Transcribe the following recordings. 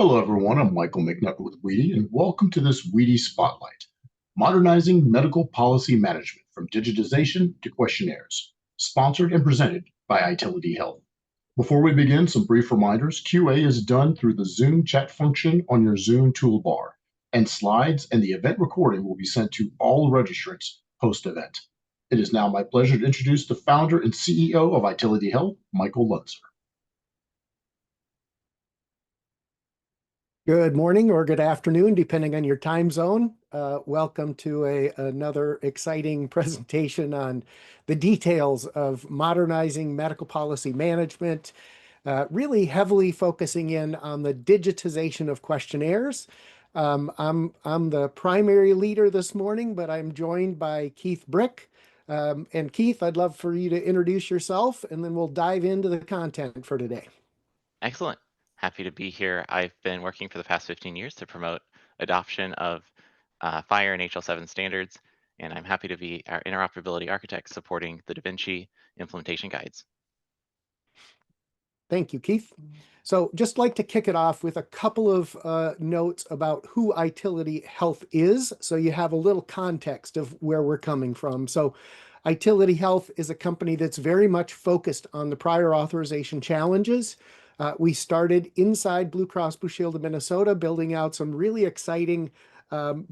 Hello, everyone. I'm Michael McNutt with Weedy, and welcome to this Weedy Spotlight, Modernizing Medical Policy Management from Digitization to Questionnaires, sponsored and presented by Itiliti Health. Before we begin, some brief reminders. QA is done through the Zoom chat function on your Zoom toolbar, and slides and the event recording will be sent to all registrants post-event. It is now my pleasure to introduce the founder and CEO of Itiliti Health, Michael Lunzer. Good morning or good afternoon, depending on your time zone. Welcome to another exciting presentation on the details of modernizing medical policy management, really heavily focusing in on the digitization of questionnaires. I'm the primary leader this morning, but I'm joined by Keith Brick. And Keith, I'd love for you to introduce yourself, and then we'll dive into the content for today. Excellent. Happy to be here. I've been working for the past 15 years to promote adoption of FHIR and HL7 standards, and I'm happy to be our interoperability architect supporting the Da Vinci implementation guides. Thank you, Keith. So just like to kick it off with a couple of notes about who Itiliti Health is, so you have a little context of where we're coming from. So Itiliti Health is a company that's very much focused on the prior authorization challenges. We started inside Blue Cross Blue Shield of Minnesota, building out some really exciting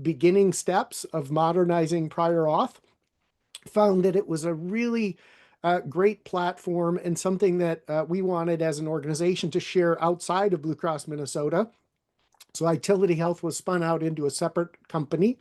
beginning steps of modernizing prior auth. Found that it was a really great platform and something that we wanted as an organization to share outside of Blue Cross Minnesota. So Itiliti Health was spun out into a separate company.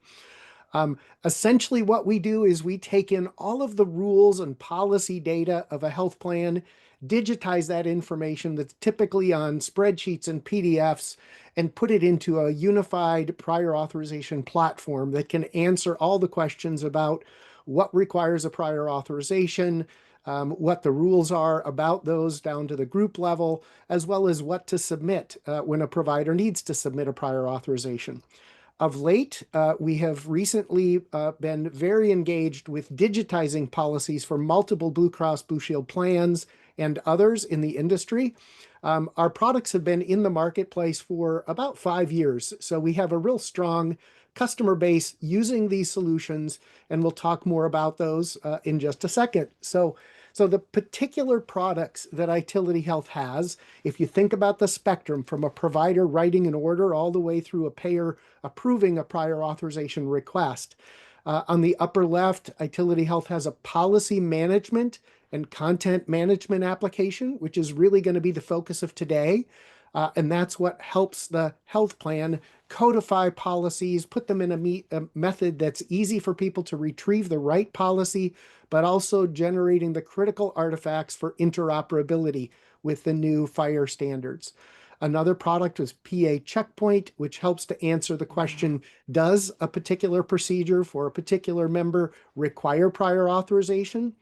Essentially what we do is we take in all of the rules and policy data of a health plan, digitize that information that's typically on spreadsheets and PDFs, and put it into a unified prior authorization platform that can answer all the questions about what requires a prior authorization, what the rules are about those down to the group level, as well as what to submit when a provider needs to submit a prior authorization. Of late, we have recently been very engaged with digitizing policies for multiple Blue Cross Blue Shield plans and others in the industry. Our products have been in the marketplace for about 5 years, so we have a real strong customer base using these solutions, and we'll talk more about those in just a second. So the particular products that Itiliti Health has, if you think about the spectrum from a provider writing an order all the way through a payer approving a prior authorization request. On the upper left, Itiliti Health has a policy management and content management application, which is really going to be the focus of today. And that's what helps the health plan codify policies, put them in a method that's easy for people to retrieve the right policy, but also generating the critical artifacts for interoperability with the new FHIR standards. Another product is PA Checkpoint, which helps to answer the question, does a particular procedure for a particular member require prior authorization?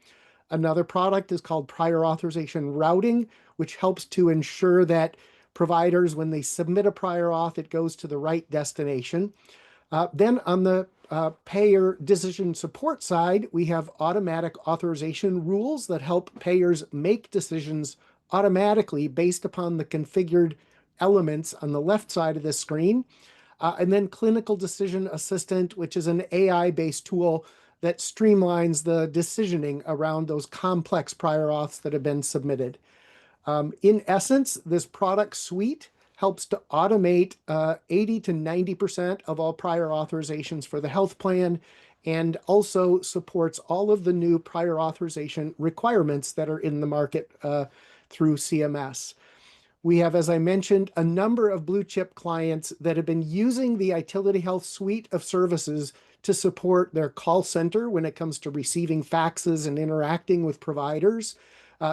Another product is called Prior Authorization Routing, which helps to ensure that providers, when they submit a prior auth, it goes to the right destination. Then on the payer decision support side, we have automatic authorization rules that help payers make decisions automatically based upon the configured elements on the left side of the screen. And then Clinical Decision Assistant, which is an AI-based tool that streamlines the decisioning around those complex prior auths that have been submitted. In essence, this product suite helps to automate 80 to 90% of all prior authorizations for the health plan, and also supports all of the new prior authorization requirements that are in the market through CMS. We have, as I mentioned, a number of blue chip clients that have been using the Itiliti Health suite of services to support their call center when it comes to receiving faxes and interacting with providers.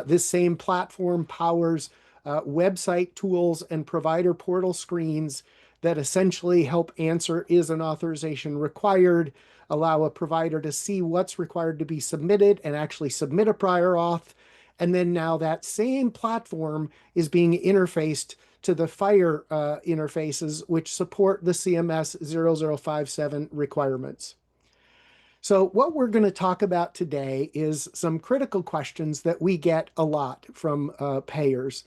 This same platform powers website tools and provider portal screens that essentially help answer, is an authorization required, allow a provider to see what's required to be submitted and actually submit a prior auth. And then now that same platform is being interfaced to the FHIR interfaces, which support the CMS 0057 requirements. So what we're going to talk about today is some critical questions that we get a lot from payers.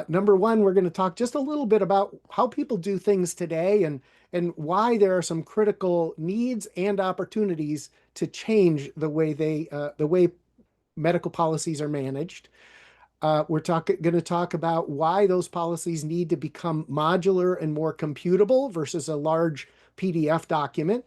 Number one, we're going to talk just a little bit about how people do things today and why there are some critical needs and opportunities to change the way the way medical policies are managed. We're going to talk about why those policies need to become modular and more computable versus a large PDF document.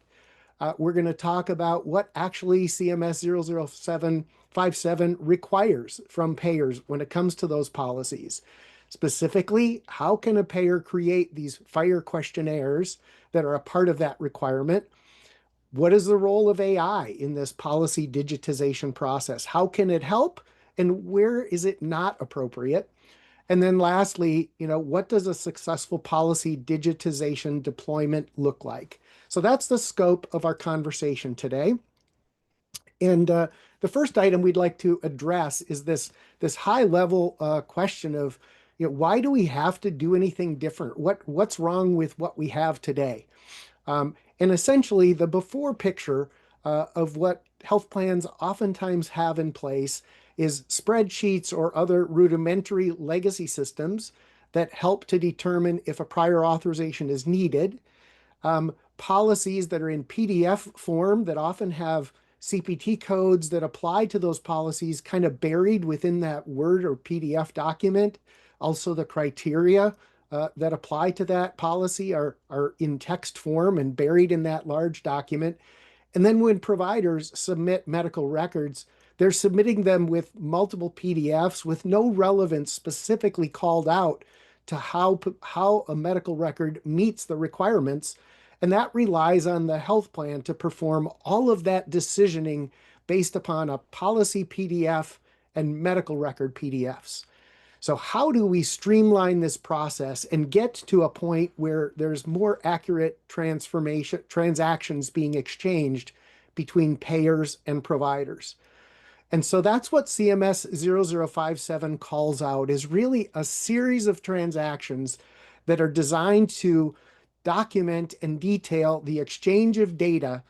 We're going to talk about what actually CMS 00757 requires from payers when it comes to those policies. Specifically, how can a payer create these FHIR questionnaires that are a part of that requirement? What is the role of AI in this policy digitization process? How can it help? And where is it not appropriate? And then lastly, what does a successful policy digitization deployment look like? So that's the scope of our conversation today. And the first item we'd like to address is this high level question of, why do we have to do anything different? What's wrong with what we have today? And essentially, the before picture of what health plans oftentimes have in place is spreadsheets or other rudimentary legacy systems that help to determine if a prior authorization is needed. Policies that are in PDF form that often have CPT codes that apply to those policies kind of buried within that Word or PDF document. Also, the criteria that apply to that policy are in text form and buried in that large document. And then when providers submit medical records, they're submitting them with multiple PDFs with no relevance specifically called out to how a medical record meets the requirements. And that relies on the health plan to perform all of that decisioning based upon a policy PDF and medical record PDFs. So how do we streamline this process and get to a point where there's more accurate transactions being exchanged between payers and providers? And so that's what CMS 0057 calls out, is really a series of transactions that are designed to document and detail the exchange of data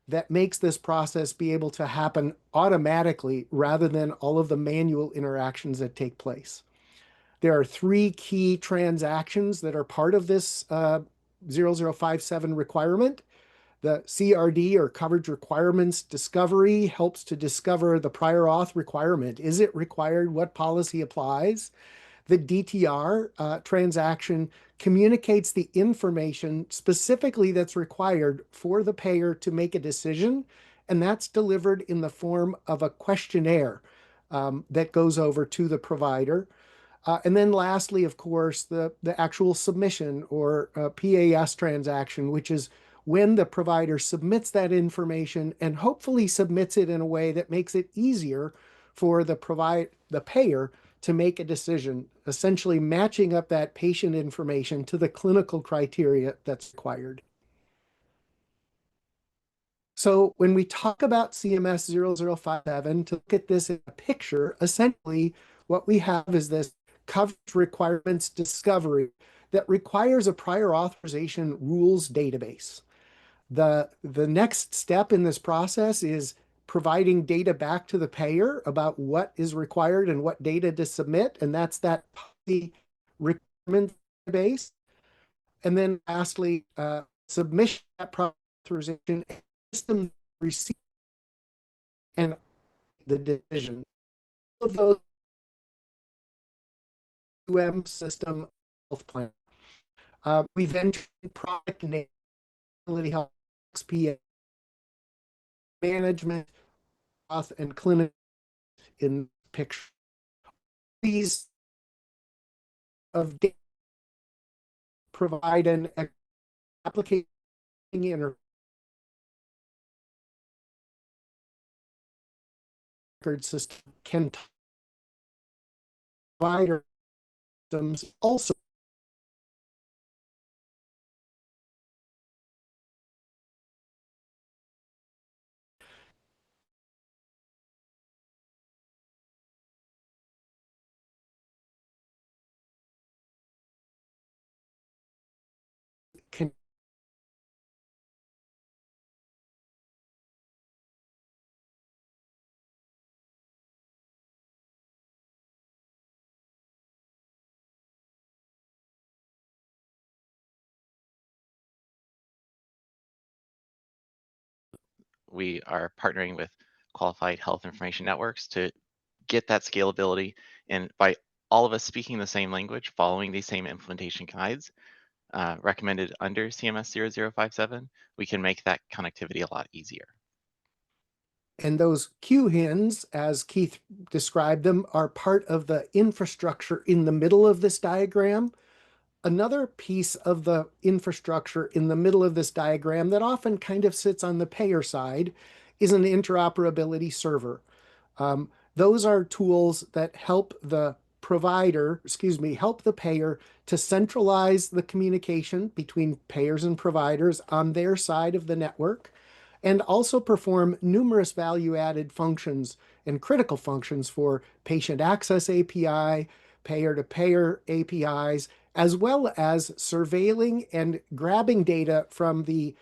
that makes this process be able to happen automatically rather than all of the manual interactions that take place. There are three key transactions that are part of this 0057 requirement. The CRD, or coverage requirements discovery, helps to discover the prior auth requirement. Is it required? What policy applies? The DTR transaction communicates the information specifically that's required for the payer to make a decision, and that's delivered in the form of a questionnaire that goes over to the provider. And then lastly, of course, the actual submission or PAS transaction, which is when the provider submits that information and hopefully submits it in a way that makes it easier for the payer to make a decision, essentially matching up that patient information to the clinical criteria that's required. So when we talk about CMS 0057, to look at this in a picture, essentially what we have is this coverage requirements discovery that requires a prior authorization rules database. The next step in this process is providing data back to the payer about what is required and what data to submit, and that's that policy requirement database. And then lastly, submission that prior authorization system receive and the decision. All of those UM system health plan. We've entered product and Itiliti health XPA management, auth, and clinic in picture. These of data provide an application in record system can provide systems also can we are partnering with qualified health information networks to get that scalability. And by all of us speaking the same language, following these same implementation guides recommended under CMS 0057, we can make that connectivity a lot easier. And those QHINs, as Keith described them, are part of the infrastructure in the middle of this diagram. Another piece of the infrastructure in the middle of this diagram that often kind of sits on the payer side is an interoperability server. Those are tools that help the provider, help the payer to centralize the communication between payers and providers on their side of the network, and also perform numerous value-added functions and critical functions for patient access API, payer-to-payer APIs, as well as surveilling and grabbing data from the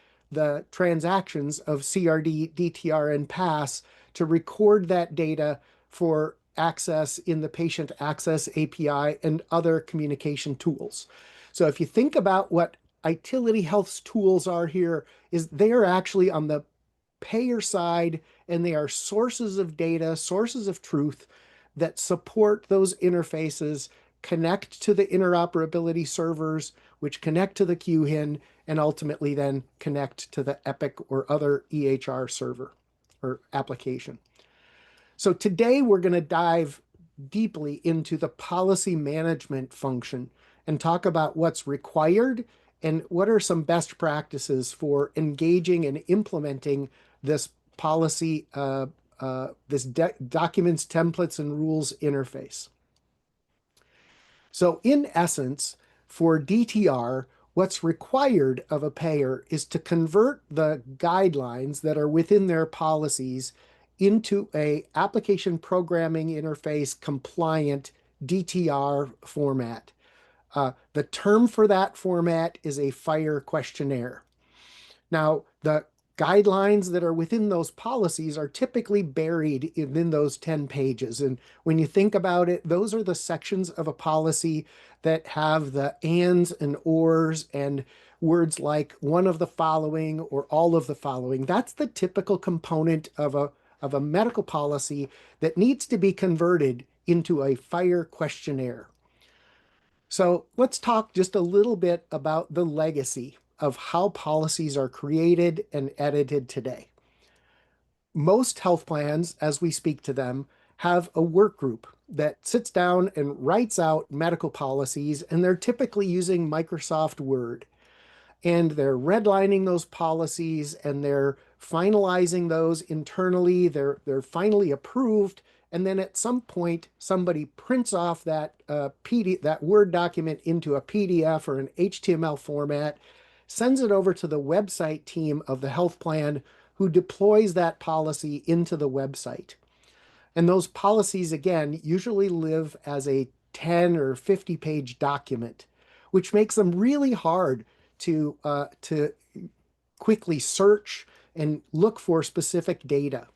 transactions of CRD, DTR, and PASS to record that data for access in the patient access API and other communication tools. So if you think about what Itiliti Health's tools are here, is they are actually on the payer side, and they are sources of data, sources of truth that support those interfaces, connect to the interoperability servers, which connect to the QHIN, and ultimately then connect to the Epic or other EHR server or application. So today we're going to dive deeply into the policy management function and talk about what's required and what are some best practices for engaging and implementing this policy, documents, templates, and rules interface. So in essence, for DTR, what's required of a payer is to convert the guidelines that are within their policies into a application programming interface compliant DTR format. The term for that format is a FHIR questionnaire. Now, the guidelines that are within those policies are typically buried within those 10 pages. And when you think about it, those are the sections of a policy that have the ands and ors and words like one of the following or all of the following. That's the typical component of a medical policy that needs to be converted into a FHIR questionnaire. So let's talk just a little bit about the legacy of how policies are created and edited today. Most health plans, as we speak to them, have a work group that sits down and writes out medical policies, and they're typically using Microsoft Word. And they're redlining those policies and they're finalizing those internally. They're finally approved. And then at some point, somebody prints off that that Word document into a PDF or an HTML format, sends it over to the website team of the health plan, who deploys that policy into the website. And those policies, again, usually live as a 10 or 50-page document, which makes them really hard to quickly search and look for specific data.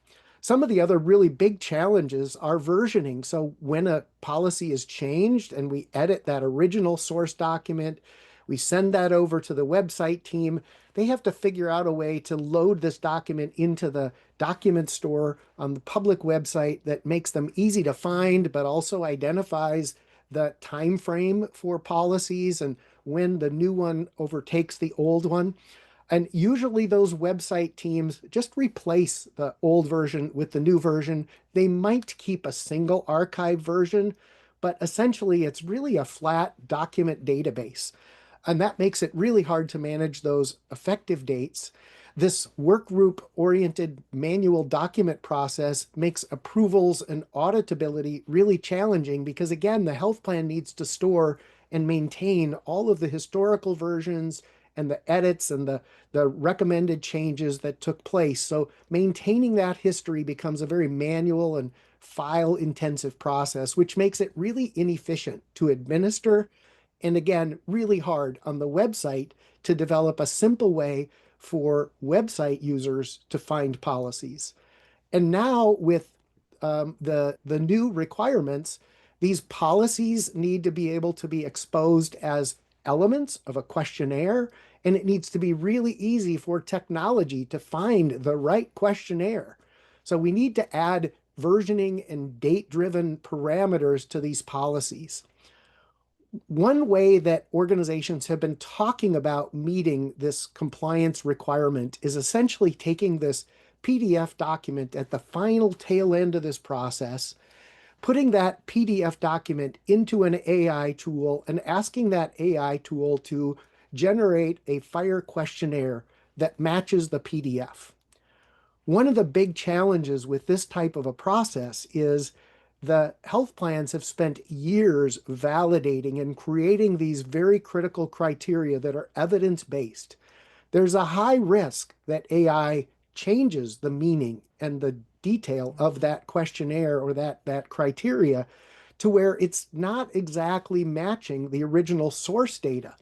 Some of the other really big challenges are versioning. So when a policy is changed and we edit that original source document, we send that over to the website team. They have to figure out a way to load this document into the document store on the public website that makes them easy to find, but also identifies the time frame for policies and when the new one overtakes the old one. And usually those website teams just replace the old version with the new version. They might keep a single archive version, but essentially it's really a flat document database. And that makes it really hard to manage those effective dates. This workgroup-oriented manual document process makes approvals and auditability really challenging because, again, the health plan needs to store and maintain all of the historical versions and the edits and the recommended changes that took place. So maintaining that history becomes a very manual and file-intensive process, which makes it really inefficient to administer, and again, really hard on the website to develop a simple way for website users to find policies. And now with the new requirements, these policies need to be able to be exposed as elements of a questionnaire, and it needs to be really easy for technology to find the right questionnaire. So we need to add versioning and date-driven parameters to these policies. One way that organizations have been talking about meeting this compliance requirement is essentially taking this PDF document at the final tail end of this process, putting that PDF document into an AI tool and asking that AI tool to generate a fire questionnaire that matches the PDF. One of the big challenges with this type of a process is the health plans have spent years validating and creating these very critical criteria that are evidence-based. There's a high risk that AI changes the meaning and the detail of that questionnaire or that criteria to where it's not exactly matching the original source data.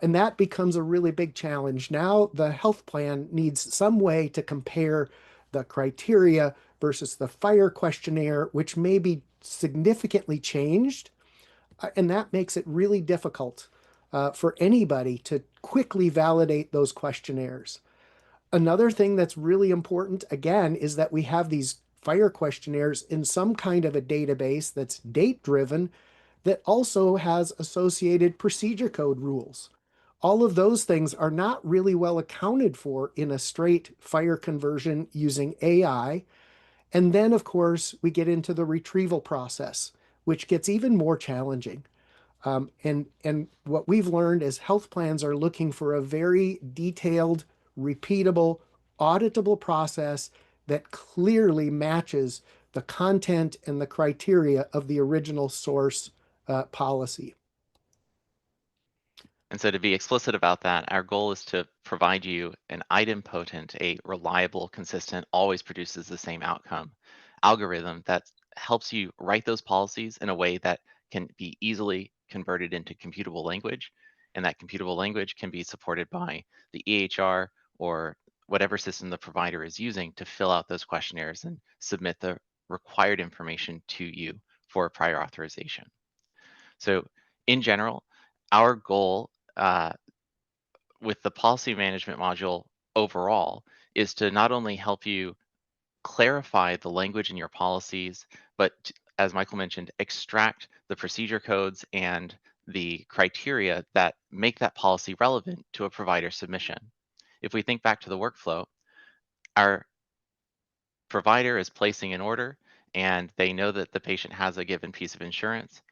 And that becomes a really big challenge. Now, the health plan needs some way to compare the criteria versus the fire questionnaire, which may be significantly changed. And that makes it really difficult for anybody to quickly validate those questionnaires. Another thing that's really important, again, is that we have these fire questionnaires in some kind of a database that's date driven that also has associated procedure code rules. All of those things are not really well accounted for in a straight fire conversion using AI. And then, of course, we get into the retrieval process, which gets even more challenging. And what we've learned is health plans are looking for a very detailed, repeatable, auditable process that clearly matches the content and the criteria of the original source policy. And so to be explicit about that, our goal is to provide you an idempotent, a reliable, consistent, always produces the same outcome algorithm that helps you write those policies in a way that can be easily converted into computable language. And that computable language can be supported by the EHR or whatever system the provider is using to fill out those questionnaires and submit the required information to you for prior authorization. So in general, our goal with the policy management module overall is to not only help you clarify the language in your policies, but as Michael mentioned, extract the procedure codes and the criteria that make that policy relevant to a provider submission. If we think back to the workflow, our provider is placing an order and they know that the patient has a given piece of insurance.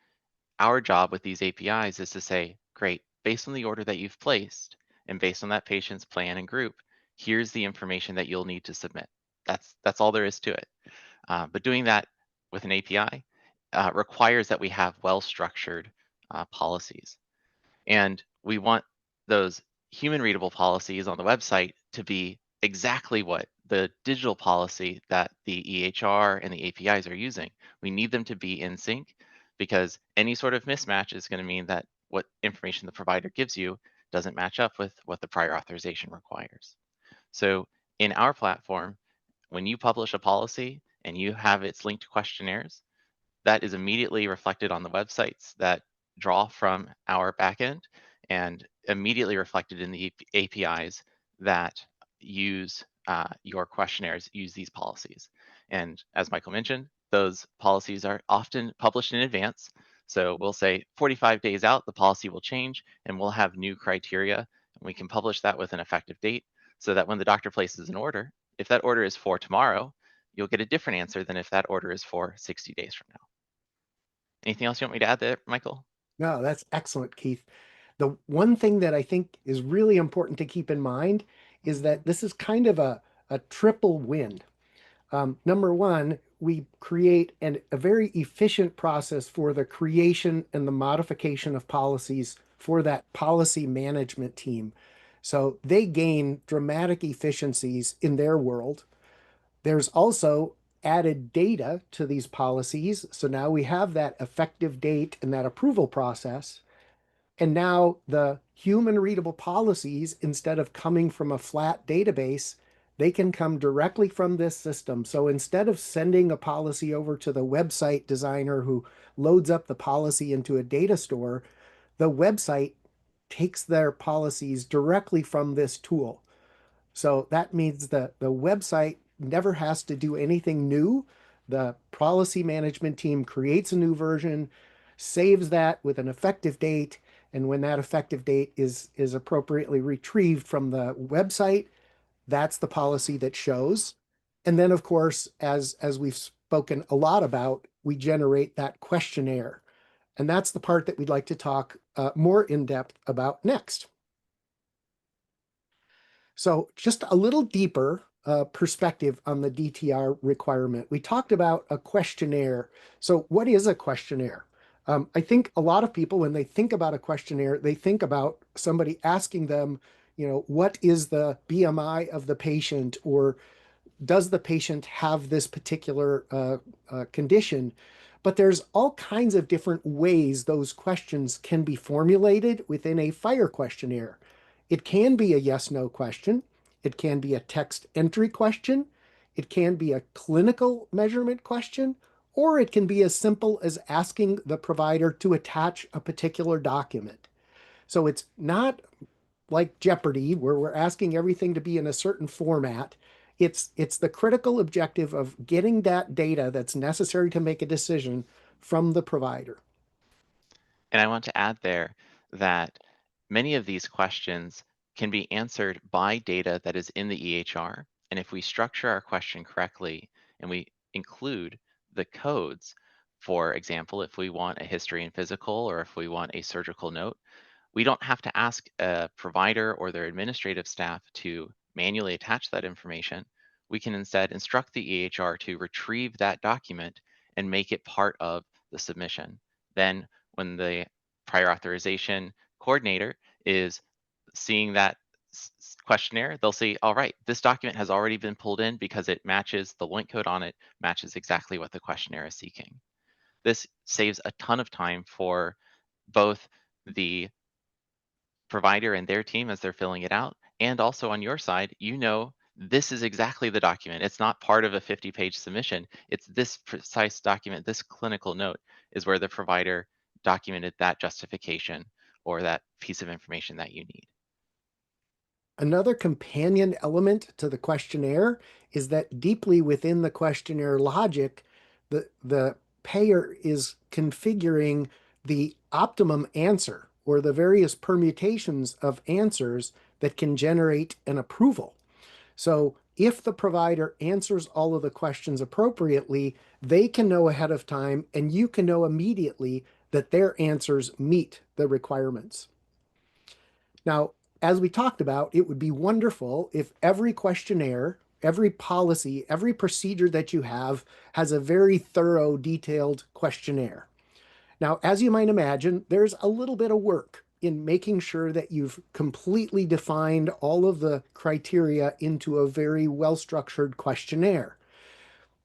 Our job with these APIs is to say, great, based on the order that you've placed and based on that patient's plan and group, here's the information that you'll need to submit. That's all there is to it. But doing that with an API requires that we have well-structured policies. And we want those human readable policies on the website to be exactly what the digital policy that the EHR and the APIs are using. We need them to be in sync because any sort of mismatch is going to mean that what information the provider gives you doesn't match up with what the prior authorization requires. So in our platform, when you publish a policy and you have its linked questionnaires, that is immediately reflected on the websites that draw from our backend and immediately reflected in the APIs that use your questionnaires, use these policies. And as Michael mentioned, those policies are often published in advance. So we'll say 45 days out, the policy will change and we'll have new criteria. And we can publish that with an effective date so that when the doctor places an order, if that order is for tomorrow, you'll get a different answer than if that order is for 60 days from now. Anything else you want me to add there, Michael? No, that's excellent, Keith. The one thing that I think is really important to keep in mind is that this is kind of a triple win. Number one, we create a very efficient process for the creation and the modification of policies for that policy management team. So they gain dramatic efficiencies in their world. There's also added data to these policies. So now we have that effective date and that approval process. And now the human readable policies, instead of coming from a flat database, they can come directly from this system. So instead of sending a policy over to the website designer who loads up the policy into a data store, the website takes their policies directly from this tool. So that means that the website never has to do anything new. The policy management team creates a new version, saves that with an effective date, and when that effective date is appropriately retrieved from the website, that's the policy that shows. And then, of course, as we've spoken a lot about, we generate that questionnaire. And that's the part that we'd like to talk more in depth about next. So just a little deeper perspective on the DTR requirement. We talked about a questionnaire. So what is a questionnaire? I think a lot of people, when they think about a questionnaire, they think about somebody asking them, what is the BMI of the patient, or does the patient have this particular condition? But there's all kinds of different ways those questions can be formulated within a FHIR questionnaire. It can be a yes/no question. It can be a text entry question. It can be a clinical measurement question, or it can be as simple as asking the provider to attach a particular document. So it's not like Jeopardy, where we're asking everything to be in a certain format. It's the critical objective of getting that data that's necessary to make a decision from the provider. And I want to add there that many of these questions can be answered by data that is in the EHR. And if we structure our question correctly and we include the codes, for example, if we want a history and physical or if we want a surgical note, we don't have to ask a provider or their administrative staff to manually attach that information. We can instead instruct the EHR to retrieve that document and make it part of the submission. Then when the prior authorization coordinator is seeing that questionnaire, they'll see, all right, this document has already been pulled in because it matches the LOINC code on it, matches exactly what the questionnaire is seeking. This saves a ton of time for both the provider and their team as they're filling it out. And also on your side, this is exactly the document. It's not part of a 50-page submission. It's this precise document, this clinical note is where the provider documented that justification or that piece of information that you need. Another companion element to the questionnaire is that deeply within the questionnaire logic, the payer is configuring the optimum answer or the various permutations of answers that can generate an approval. So if the provider answers all of the questions appropriately, they can know ahead of time and you can know immediately that their answers meet the requirements. Now, as we talked about, it would be wonderful if every questionnaire, every policy, every procedure that you have has a very thorough, detailed questionnaire. Now, as you might imagine, there's a little bit of work in making sure that you've completely defined all of the criteria into a very well-structured questionnaire.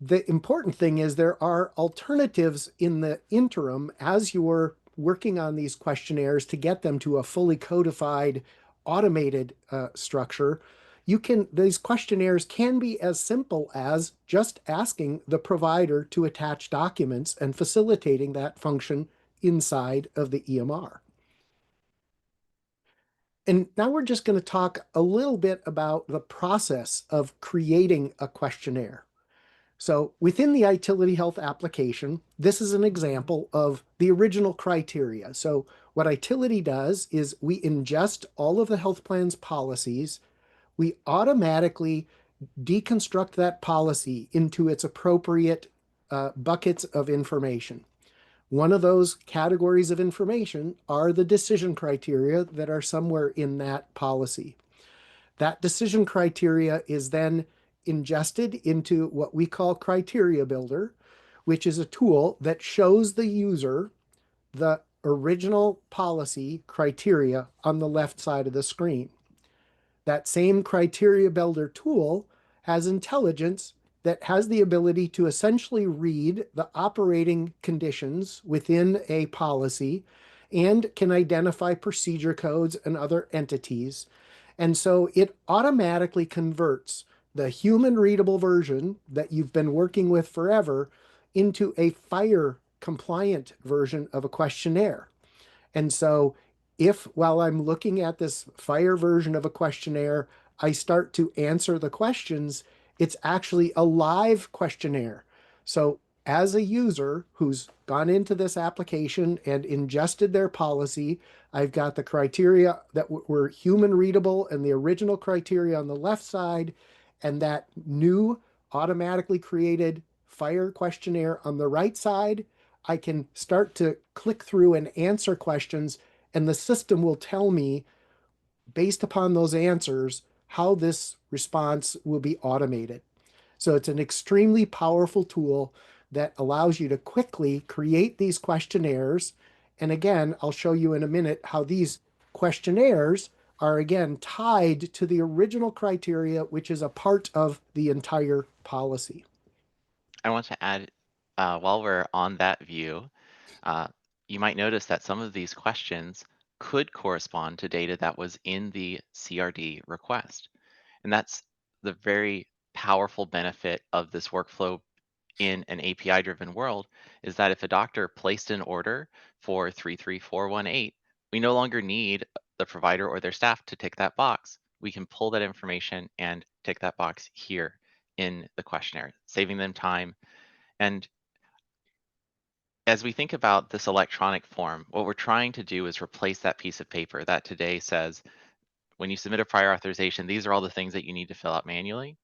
The important thing is there are alternatives in the interim as you're working on these questionnaires to get them to a fully codified, automated structure. These questionnaires can be as simple as just asking the provider to attach documents and facilitating that function inside of the EMR. And now we're just going to talk a little bit about the process of creating a questionnaire. So within the Itiliti Health application, this is an example of the original criteria. So what Itiliti does is we ingest all of the health plan's policies. We automatically deconstruct that policy into its appropriate buckets of information. One of those categories of information are the decision criteria that are somewhere in that policy. That decision criteria is then ingested into what we call Criteria Builder, which is a tool that shows the user the original policy criteria on the left side of the screen. That same Criteria Builder tool has intelligence that has the ability to essentially read the operating conditions within a policy and can identify procedure codes and other entities. And so it automatically converts the human readable version that you've been working with forever into a FHIR compliant version of a questionnaire. And so If while I'm looking at this fire version of a questionnaire, I start to answer the questions, it's actually a live questionnaire. So as a user who's gone into this application and ingested their policy, I've got the criteria that were human readable and the original criteria on the left side, and that new automatically created fire questionnaire on the right side. I can start to click through and answer questions, and the system will tell me, based upon those answers, how this response will be automated. So it's an extremely powerful tool that allows you to quickly create these questionnaires. And again, I'll show you in a minute how these questionnaires are again tied to the original criteria, which is a part of the entire policy. I want to add, while we're on that view, uh, you might notice that some of these questions could correspond to data that was in the CRD request. And that's the very powerful benefit of this workflow in an API-driven world, is that if a doctor placed an order for 33418, we no longer need the provider or their staff to tick that box. We can pull that information and tick that box here in the questionnaire, saving them time. And as we think about this electronic form, what we're trying to do is replace that piece of paper that today says, when you submit a prior authorization, these are all the things that you need to fill out manually.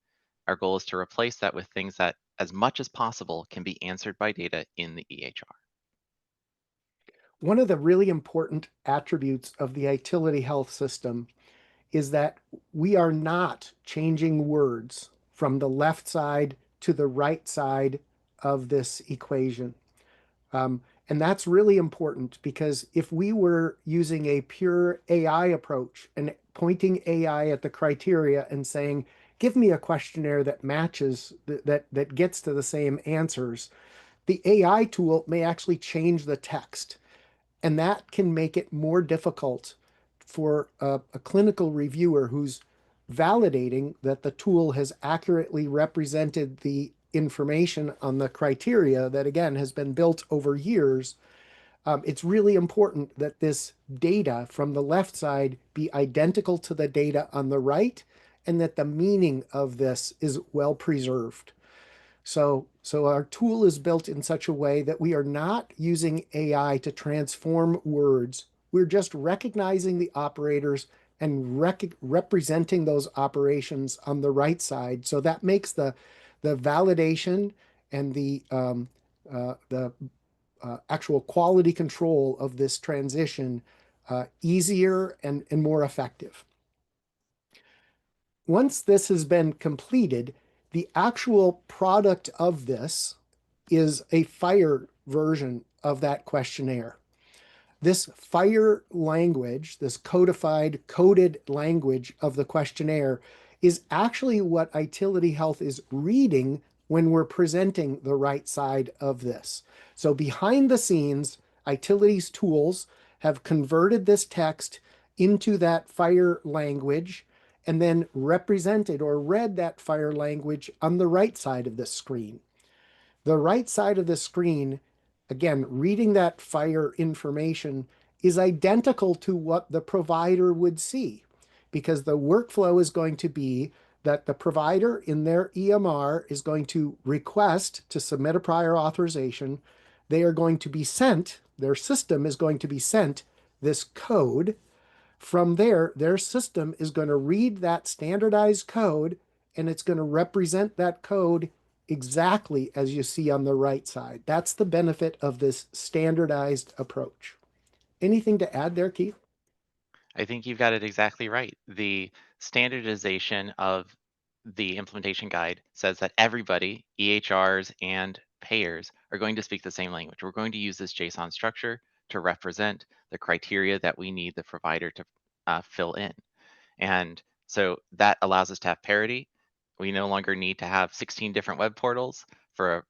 Our goal is to replace that with things that, as much as possible, can be answered by data in the EHR. One of the really important attributes of the Itiliti health system is that we are not changing words from the left side to the right side of this equation. And that's really important, because if we were using a pure AI approach and pointing AI at the criteria and saying, give me a questionnaire that matches, that gets to the same answers, the AI tool may actually change the text. And that can make it more difficult for a clinical reviewer who's validating that the tool has accurately represented the information on the criteria that, again, has been built over years. It's really important that this data from the left side be identical to the data on the right, and that the meaning of this is well preserved. So our tool is built in such a way that we are not using AI to transform words. We're just recognizing the operators and representing those operations on the right side. So that makes the validation and the actual quality control of this transition easier and more effective. Once this has been completed, the actual product of this is a FHIR version of that questionnaire. This FHIR language, this codified, coded language of the questionnaire, is actually what Itiliti Health is reading when we're presenting the right side of this. So behind the scenes, Itiliti's tools have converted this text into that FHIR language and then represented or read that FHIR language on the right side of the screen. The right side of the screen, again, reading that FHIR information, is identical to what the provider would see, because the workflow is going to be that the provider in their EMR is going to request to submit a prior authorization. They are going to be sent, their system is going to be sent this code. From there, their system is going to read that standardized code, and it's going to represent that code exactly as you see on the right side. That's the benefit of this standardized approach. Anything to add there, Keith? I think you've got it exactly right. The standardization of the implementation guide says that everybody, EHRs and payers, are going to speak the same language. We're going to use this JSON structure to represent the criteria that we need the provider to fill in. And so that allows us to have parity. We no longer need to have 16 different web portals for a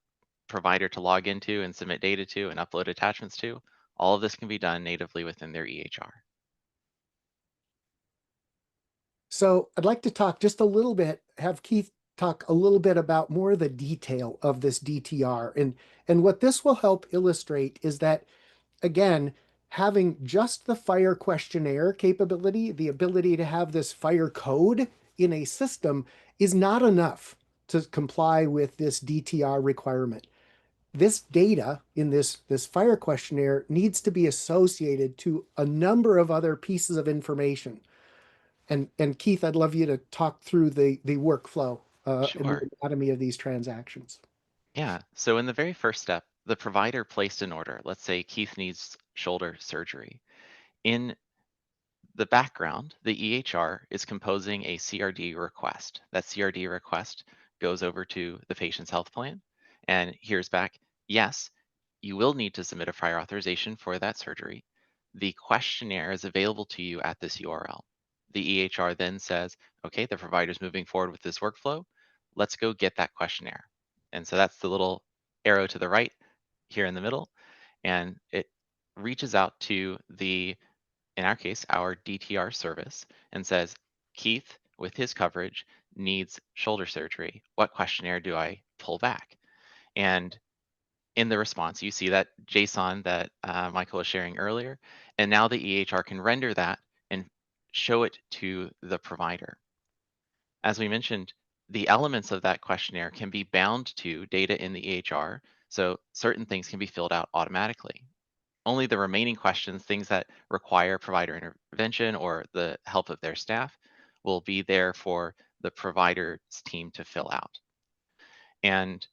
provider to log into and submit data to and upload attachments to. All of this can be done natively within their EHR. So I'd like to talk just a little bit, have Keith talk a little bit about more of the detail of this DTR. And what this will help illustrate is that, again, having just the fire questionnaire capability, the ability to have this fire code in a system, is not enough to comply with this DTR requirement. This data in this fire questionnaire needs to be associated to a number of other pieces of information. And Keith, I'd love you to talk through the workflow and the Sure. anatomy of these transactions. Yeah. So in the very first step, the provider placed an order. Let's say Keith needs shoulder surgery. In the background, the EHR is composing a CRD request. That CRD request goes over to the patient's health plan and hears back, yes, you will need to submit a prior authorization for that surgery. The questionnaire is available to you at this URL. The EHR then says, okay, the provider's moving forward with this workflow. Let's go get that questionnaire. And so that's the little arrow to the right here in the middle. And it reaches out to the, in our case, our DTR service and says, Keith, with his coverage, needs shoulder surgery. What questionnaire do I pull back? And in the response, you see that JSON that Michael was sharing earlier, and now the EHR can render that and show it to the provider. As we mentioned, the elements of that questionnaire can be bound to data in the EHR, so certain things can be filled out automatically. Only the remaining questions, things that require provider intervention or the help of their staff, will be there for the provider's team to fill out. And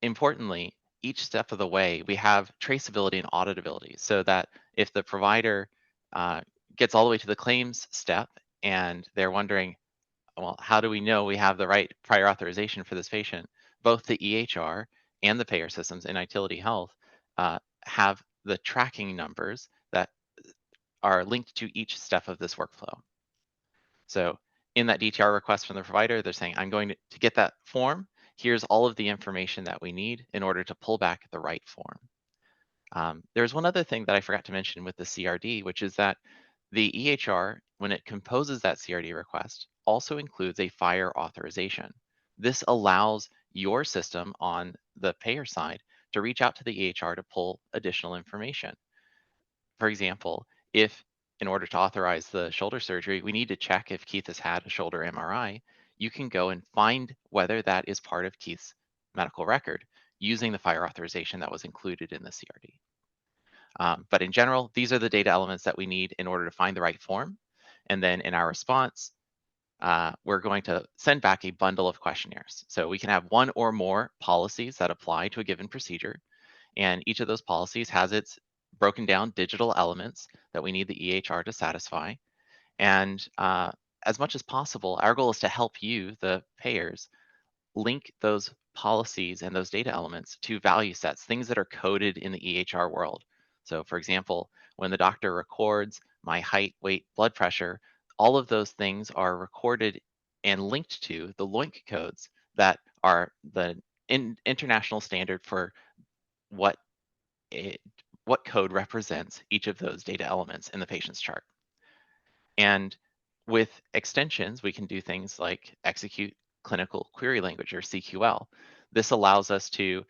importantly, each step of the way, we have traceability and auditability so that if the provider gets all the way to the claims step and they're wondering, well, how do we know we have the right prior authorization for this patient? Both the EHR and the payer systems in Itiliti Health have the tracking numbers that are linked to each step of this workflow. So in that DTR request from the provider, they're saying, I'm going to get that form. Here's all of the information that we need in order to pull back the right form. There's one other thing that I forgot to mention with the CRD, which is that the EHR, when it composes that CRD request, also includes a fire authorization. This allows your system on the payer side to reach out to the EHR to pull additional information. For example, if in order to authorize the shoulder surgery, we need to check if Keith has had a shoulder MRI, you can go and find whether that is part of Keith's medical record using the fire authorization that was included in the CRD. But in general, these are the data elements that we need in order to find the right form. And then in our response, we're going to send back a bundle of questionnaires. So we can have one or more policies that apply to a given procedure. And each of those policies has its broken down digital elements that we need the EHR to satisfy. And as much as possible, our goal is to help you, the payers, link those policies and those data elements to value sets, things that are coded in the EHR world. So for example, when the doctor records my height, weight, blood pressure, all of those things are recorded and linked to the LOINC codes that are the international standard for what what code represents each of those data elements in the patient's chart. And with extensions, we can do things like execute clinical query language or CQL. This allows us to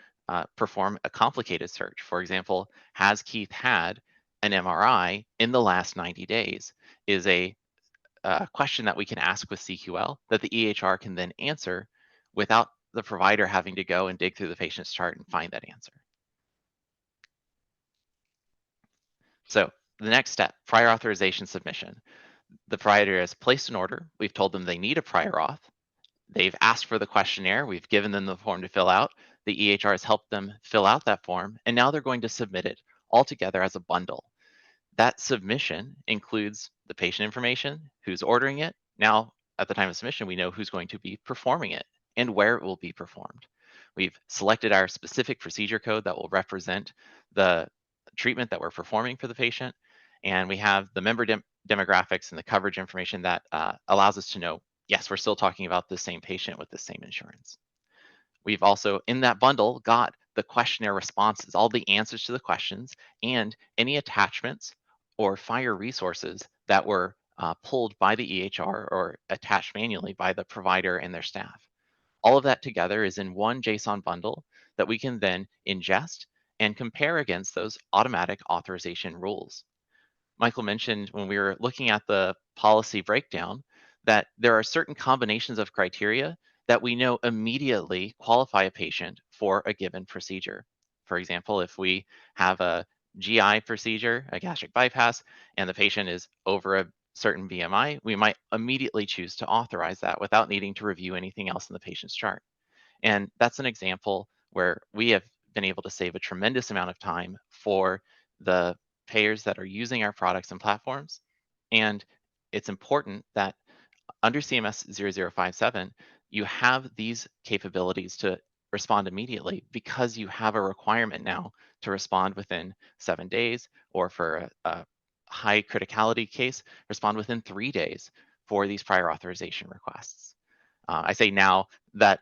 perform a complicated search. For example, has Keith had an MRI in the last 90 days is a question that we can ask with CQL that the EHR can then answer without the provider having to go and dig through the patient's chart and find that answer. So the next step, prior authorization submission. The provider has placed an order. We've told them they need a prior auth. They've asked for the questionnaire. We've given them the form to fill out. The EHR has helped them fill out that form, and now they're going to submit it all together as a bundle. That submission includes the patient information, who's ordering it. Now, at the time of submission, we know who's going to be performing it and where it will be performed. We've selected our specific procedure code that will represent the treatment that we're performing for the patient. And we have the member demographics and the coverage information that allows us to know, yes, we're still talking about the same patient with the same insurance. We've also, in that bundle, got the questionnaire responses, all the answers to the questions, and any attachments or fire resources that were pulled by the EHR or attached manually by the provider and their staff. All of that together is in one JSON bundle that we can then ingest and compare against those automatic authorization rules. Michael mentioned when we were looking at the policy breakdown that there are certain combinations of criteria that we know immediately qualify a patient for a given procedure. For example, if we have a GI procedure, a gastric bypass, and the patient is over a certain BMI, we might immediately choose to authorize that without needing to review anything else in the patient's chart. And that's an example where we have been able to save a tremendous amount of time for the payers that are using our products and platforms. And it's important that under CMS 0057, you have these capabilities to respond immediately because you have a requirement now to respond within 7 days, or for a high criticality case, respond within 3 days for these prior authorization requests. I say now that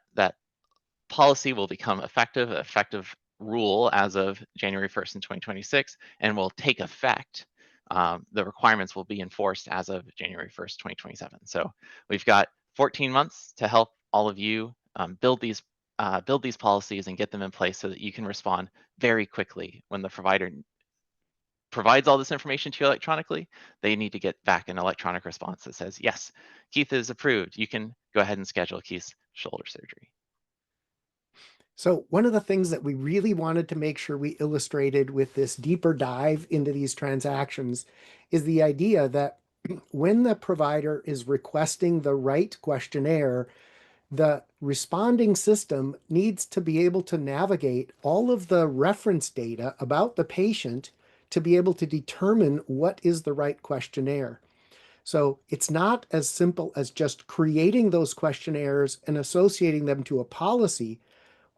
policy will become effective rule as of January 1st in 2026, and will take effect. The requirements will be enforced as of January 1st, 2027. So we've got 14 months to help all of you build these policies and get them in place so that you can respond very quickly when the provider provides all this information to you electronically. They need to get back an electronic response that says, yes, Keith is approved. You can go ahead and schedule Keith's shoulder surgery. So one of the things that we really wanted to make sure we illustrated with this deeper dive into these transactions is the idea that when the provider is requesting the right questionnaire, the responding system needs to be able to navigate all of the reference data about the patient to be able to determine what is the right questionnaire. So it's not as simple as just creating those questionnaires and associating them to a policy.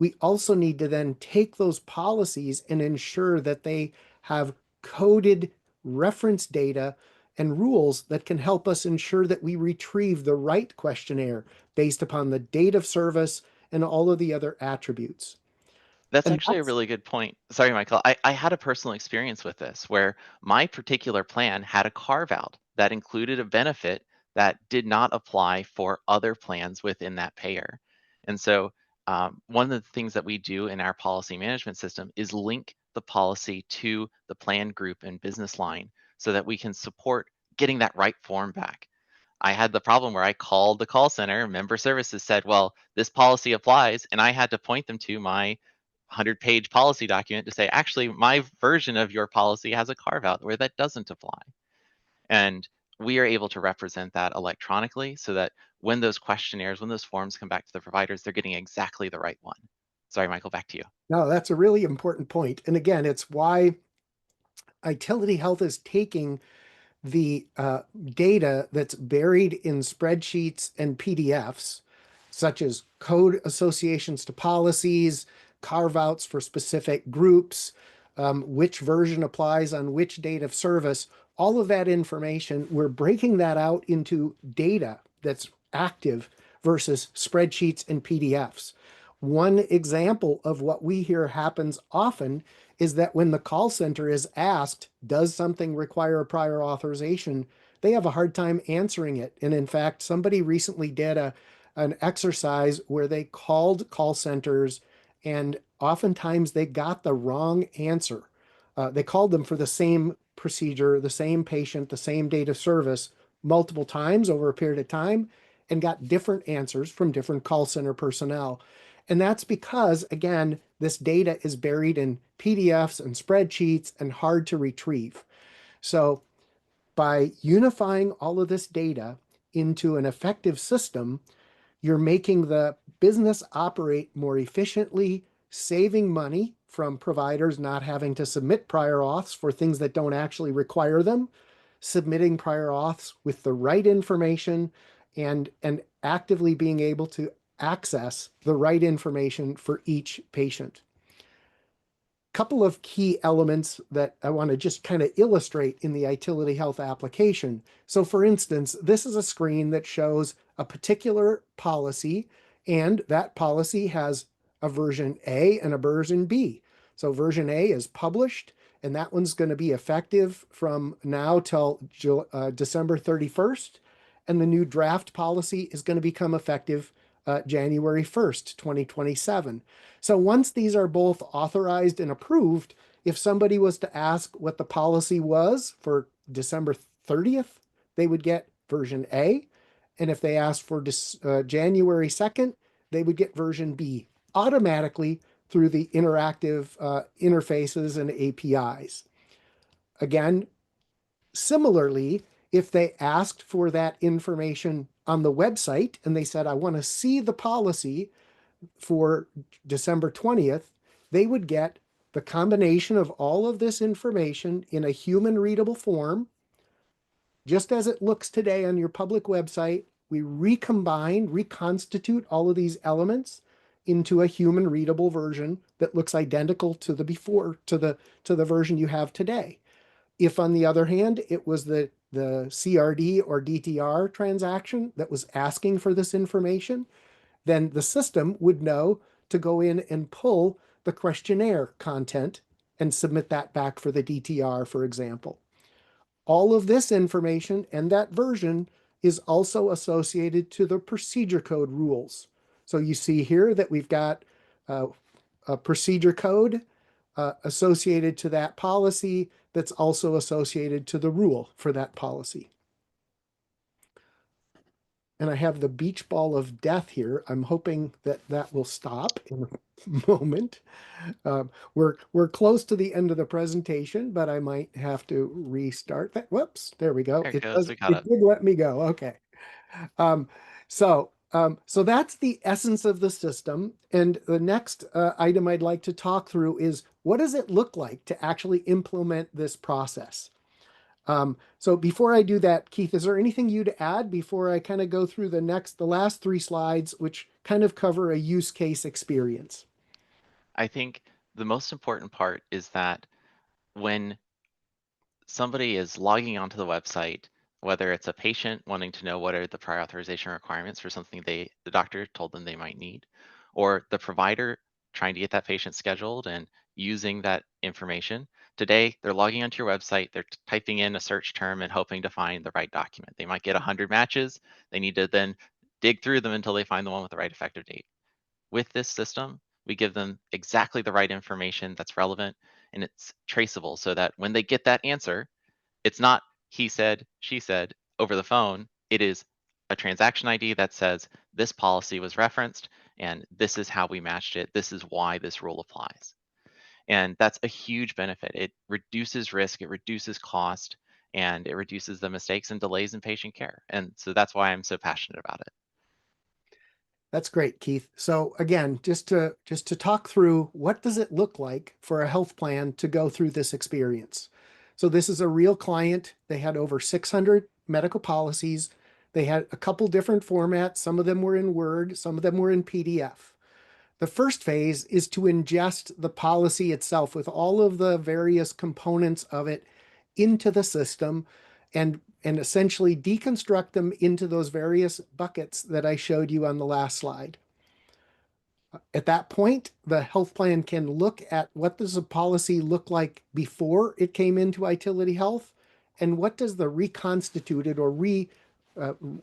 We also need to then take those policies and ensure that they have coded reference data and rules that can help us ensure that we retrieve the right questionnaire based upon the date of service and all of the other attributes. That's And actually a that's really good point. Sorry, Michael. I had a personal experience with this where my particular plan had a carve out that included a benefit that did not apply for other plans within that payer. And so, one of the things that we do in our policy management system is link the policy to the plan group and business line so that we can support getting that right form back. I had the problem where I called the call center, member services said, well, this policy applies. And I had to point them to my 100-page policy document to say, actually, my version of your policy has a carve out where that doesn't apply. And we are able to represent that electronically so that when those questionnaires, when those forms come back to the providers, they're getting exactly the right one. Sorry, Michael, back to you. no, that's a really important point. And again, it's why Itiliti Health is taking the data that's buried in spreadsheets and PDFs, such as code associations to policies, carve outs for specific groups, which version applies on which date of service, all of that information, we're breaking that out into data that's active versus spreadsheets and PDFs. One example of what we hear happens often is that when the call center is asked, does something require a prior authorization? They have a hard time answering it. And in fact, somebody recently did an exercise where they called call centers and oftentimes they got the wrong answer. They called them for the same procedure, the same patient, the same date of service multiple times over a period of time and got different answers from different call center personnel. And that's because, again, this data is buried in PDFs and spreadsheets and hard to retrieve. So by unifying all of this data into an effective system, you're making the business operate more efficiently, saving money from providers not having to submit prior auths for things that don't actually require them, submitting prior auths with the right information, and actively being able to access the right information for each patient. Couple of key elements that I want to just kind of illustrate in the Itiliti Health application. So for instance, this is a screen that shows a particular policy, and that policy has a version A and a version B. So version A is published, and that one's going to be effective from now till December 31st. And the new draft policy is going to become effective January 1st, 2027. So once these are both authorized and approved, if somebody was to ask what the policy was for December 30th, they would get version A. And if they asked for January 2nd, they would get version B automatically through the interactive interfaces and APIs. Again, similarly, if they asked for that information on the website and they said, I want to see the policy for December 20th, they would get the combination of all of this information in a human readable form, just as it looks today on your public website. We reconstitute all of these elements into a human readable version that looks identical to the version you have today. If, on the other hand, it was the CRD or DTR transaction that was asking for this information, then the system would know to go in and pull the questionnaire content and submit that back for the DTR, for example. All of this information and that version is also associated to the procedure code rules. So you see here that we've got a procedure code associated to that policy that's also associated to the rule for that policy. And I have the beach ball of death here. I'm hoping that that will stop in a moment. We're close to the end of the presentation, but I might have to restart that. Whoops, there we go. There it It goes. does. We got It it. did let me go. Okay. Um, so that's the essence of the system. And the next item I'd like to talk through is, what does it look like to actually implement this process? So before I do that, Keith, is there anything you'd add before I kind of go through the last three slides, which kind of cover a use case experience? I think the most important part is that when somebody is logging onto the website, whether it's a patient wanting to know what are the prior authorization requirements for something the doctor told them they might need, or the provider trying to get that patient scheduled and using that information. Today, they're logging onto your website, they're typing in a search term and hoping to find the right document. They might get 100 matches. They need to then dig through them until they find the one with the right effective date. With this system, we give them exactly the right information that's relevant and it's traceable so that when they get that answer, it's not he said, she said over the phone. It is a transaction ID that says this policy was referenced and this is how we matched it. This is why this rule applies. And that's a huge benefit. It reduces risk, it reduces cost, and it reduces the mistakes and delays in patient care. And so that's why I'm so passionate about it. That's great, Keith. So again, just to talk through, what does it look like for a health plan to go through this experience? So this is a real client. They had over 600 medical policies. They had a couple different formats. Some of them were in Word, some of them were in PDF. The first phase is to ingest the policy itself with all of the various components of it into the system and essentially deconstruct them into those various buckets that I showed you on the last slide. At that point, the health plan can look at, what does a policy look like before it came into Itiliti Health, and what does the reconstituted or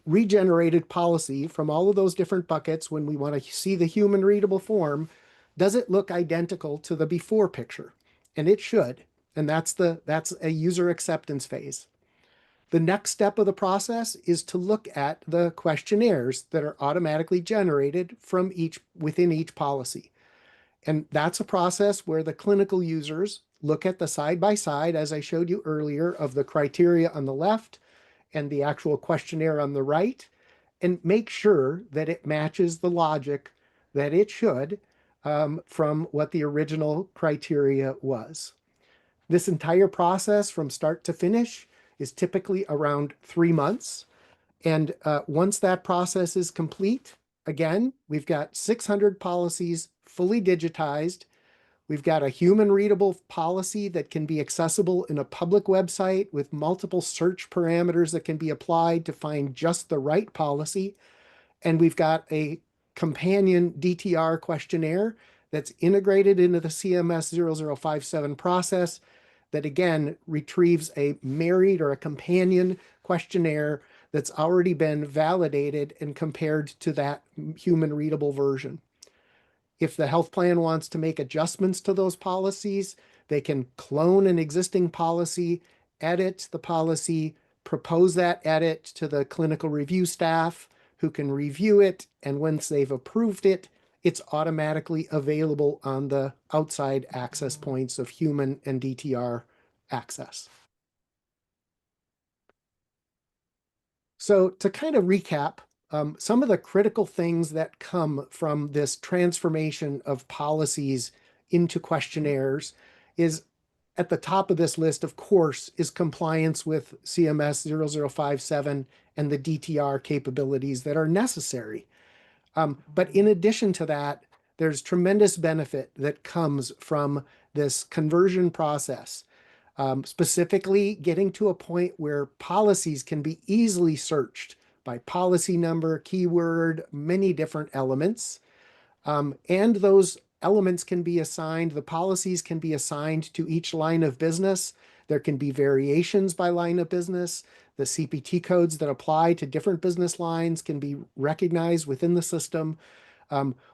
regenerated policy from all of those different buckets, when we want to see the human readable form, does it look identical to the before picture? And it should. And that's a user acceptance phase. The next step of the process is to look at the questionnaires that are automatically generated from within each policy. And that's a process where the clinical users look at the side by side, as I showed you earlier, of the criteria on the left and the actual questionnaire on the right, and make sure that it matches the logic that it should from what the original criteria was. This entire process from start to finish is typically around 3 months. And once that process is complete, again, we've got 600 policies fully digitized. We've got a human readable policy that can be accessible in a public website with multiple search parameters that can be applied to find just the right policy. And we've got a companion DTR questionnaire that's integrated into the CMS 0057 process that again retrieves a married or a companion questionnaire that's already been validated and compared to that human readable version. If the health plan wants to make adjustments to those policies, they can clone an existing policy, edit the policy, propose that edit to the clinical review staff who can review it. And once they've approved it, it's automatically available on the outside access points of human and DTR access. So to kind of recap, some of the critical things that come from this transformation of policies into questionnaires is at the top of this list, of course, is compliance with CMS 0057 and the DTR capabilities that are necessary. But in addition to that, there's tremendous benefit that comes from this conversion process. Specifically getting to a point where policies can be easily searched by policy number, keyword, many different elements. And those elements can be assigned, the policies can be assigned to each line of business. There can be variations by line of business. The CPT codes that apply to different business lines can be recognized within the system.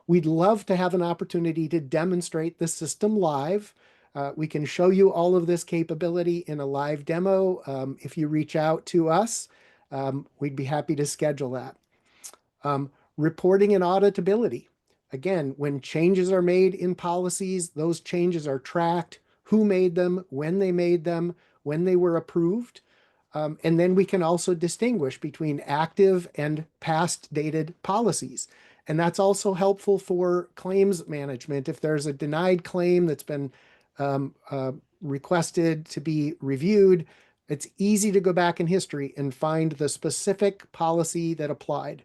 We'd love to have an opportunity to demonstrate the system live. We can show you all of this capability in a live demo. If you reach out to us, we'd be happy to schedule that. Reporting and auditability. Again, when changes are made in policies, those changes are tracked, who made them, when they were approved. And then we can also distinguish between active and past dated policies. And that's also helpful for claims management. If there's a denied claim that's been requested to be reviewed, it's easy to go back in history and find the specific policy that applied.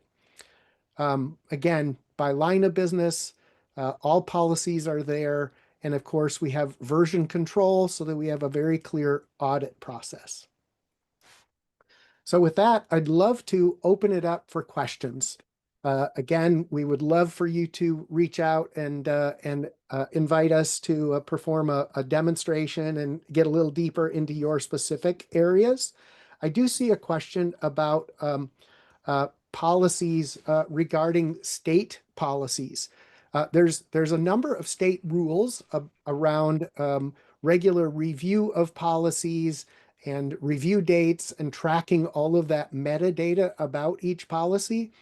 Again, by line of business, all policies are there. And of course, we have version control so that we have a very clear audit process. So with that, I'd love to open it up for questions. Again, we would love for you to reach out and invite us to perform a demonstration and get a little deeper into your specific areas. I do see a question about policies regarding state policies. There's a number of state rules around regular review of policies and review dates and tracking all of that metadata about each policy.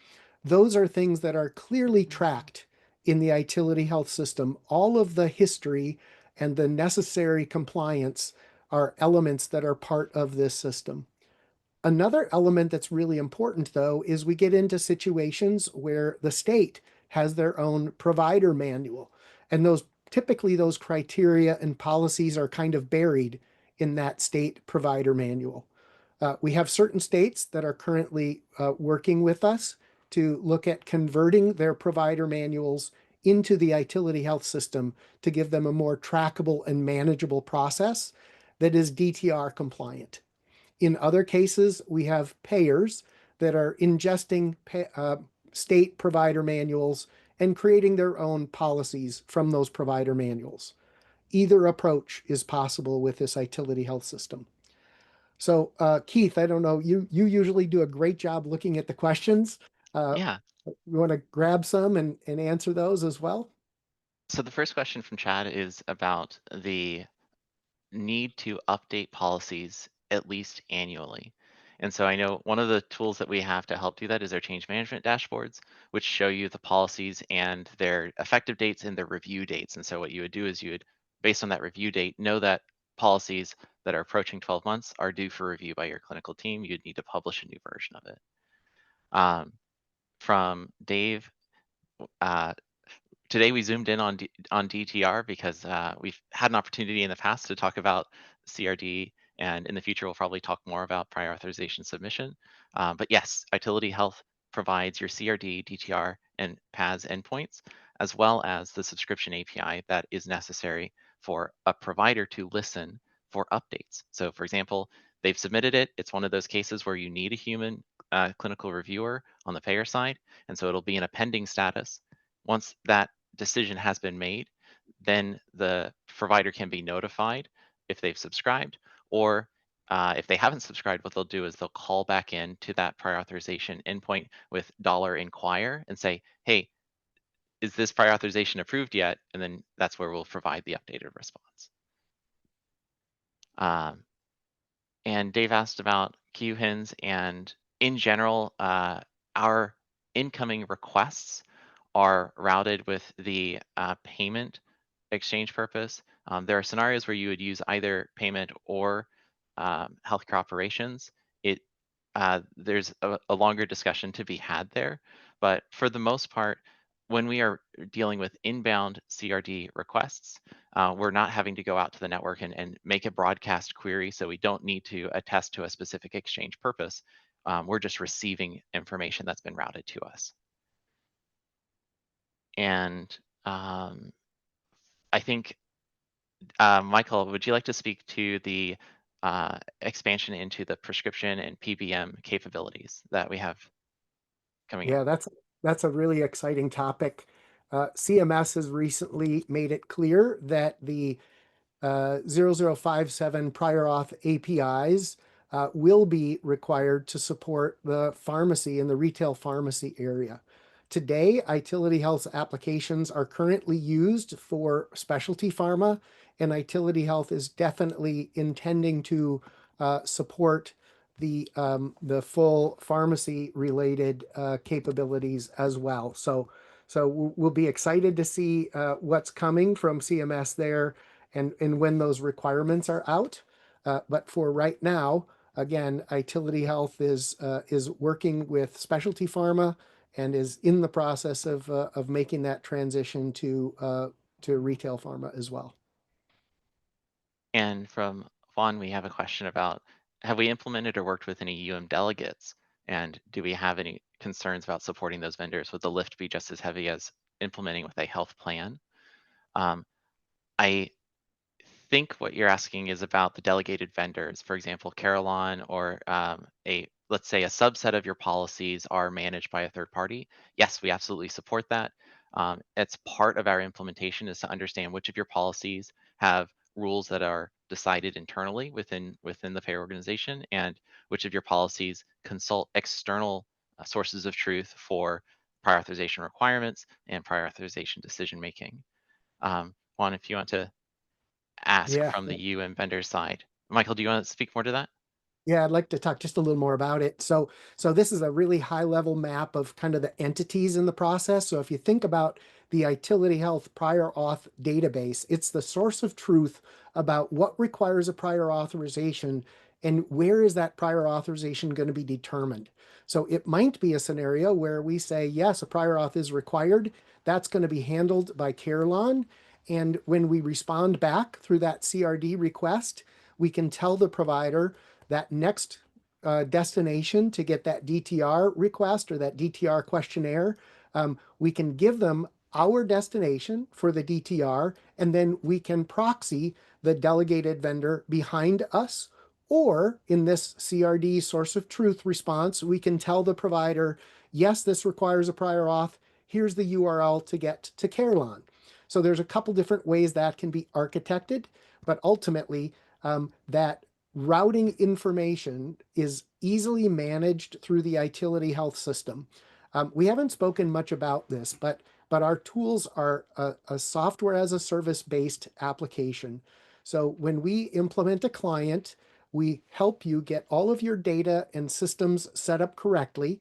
Those are things that are clearly tracked in the Itiliti health system. All of the history and the necessary compliance are elements that are part of this system. Another element that's really important, though, is we get into situations where the state has their own provider manual. And typically those criteria and policies are kind of buried in that state provider manual. We have certain states that are currently working with us to look at converting their provider manuals into the Itiliti health system to give them a more trackable and manageable process that is DTR compliant. In other cases, we have payers that are ingesting state provider manuals and creating their own policies from those provider manuals. Either approach is possible with this Itiliti health system. So Keith, I don't know, you usually do a great job looking at the questions. Yeah. You want to grab some and answer those as well? So the first question from Chad is about the need to update policies at least annually. And so I know one of the tools that we have to help do that is our change management dashboards, which show you the policies and their effective dates and their review dates. And so what you would do is you would, based on that review date, know that policies that are approaching 12 months are due for review by your clinical team. You'd need to publish a new version of it. From Dave, today we zoomed in on DTR because we've had an opportunity in the past to talk about CRD, and in the future we'll probably talk more about prior authorization submission. But yes, Itiliti Health provides your CRD, DTR, and PAS endpoints, as well as the subscription API that is necessary for a provider to listen for updates. So for example, they've submitted it. It's one of those cases where you need a human clinical reviewer on the payer side, and so it'll be in a pending status. Once that decision has been made, then the provider can be notified if they've subscribed, or if they haven't subscribed, what they'll do is they'll call back in to that prior authorization endpoint with $inquire and say, hey, is this prior authorization approved yet? And then that's where we'll provide the updated response. And Dave asked about QHINs, and in general, our incoming requests are routed with the payment exchange purpose. There are scenarios where you would use either payment or healthcare operations. There's a longer discussion to be had there, but for the most part, when we are dealing with inbound CRD requests, we're not having to go out to the network and make a broadcast query, so we don't need to attest to a specific exchange purpose. We're just receiving information that's been routed to us. And I think, Michael, would you like to speak to the expansion into the prescription and PBM capabilities that we have coming Yeah, out? that's a really exciting topic. CMS has recently made it clear that the 0057 prior auth APIs will be required to support the pharmacy in the retail pharmacy area. Today, Itiliti Health's applications are currently used for specialty pharma, and Itiliti Health is definitely intending to support the full pharmacy related capabilities as well. So we'll be excited to see what's coming from CMS there and when those requirements are out. But for right now, again, Itiliti Health is working with specialty pharma and is in the process of making that transition to retail pharma as well. And from Juan, we have a question about, have we implemented or worked with any delegates? And do we have any concerns about supporting those vendors? Would the lift be just as heavy as implementing with a health plan? I think what you're asking is about the delegated vendors. For example, Carillon or let's say a subset of your policies are managed by a third party. Yes, we absolutely support that. It's part of our implementation is to understand which of your policies have rules that are decided internally within the payer organization, and which of your policies consult external sources of truth for prior authorization requirements and prior authorization decision making. Juan, if you want to ask Yeah. from the vendor side. Michael, do you want to speak more to that? Yeah, I'd like to talk just a little more about it. So this is a really high level map of kind of the entities in the process. So if you think about the Itiliti Health prior auth database, it's the source of truth about what requires a prior authorization and where is that prior authorization going to be determined. So it might be a scenario where we say, yes, a prior auth is required. That's going to be handled by Carillon. And when we respond back through that CRD request, we can tell the provider that next destination to get that DTR request or that DTR questionnaire. We can give them our destination for the DTR, and then we can proxy the delegated vendor behind us. Or in this CRD source of truth response, we can tell the provider, yes, this requires a prior auth. Here's the URL to get to Carillon. So there's a couple different ways that can be architected, but ultimately that routing information is easily managed through the Itiliti Health system. We haven't spoken much about this, but our tools are a software as a service based application. So when we implement a client, we help you get all of your data and systems set up correctly.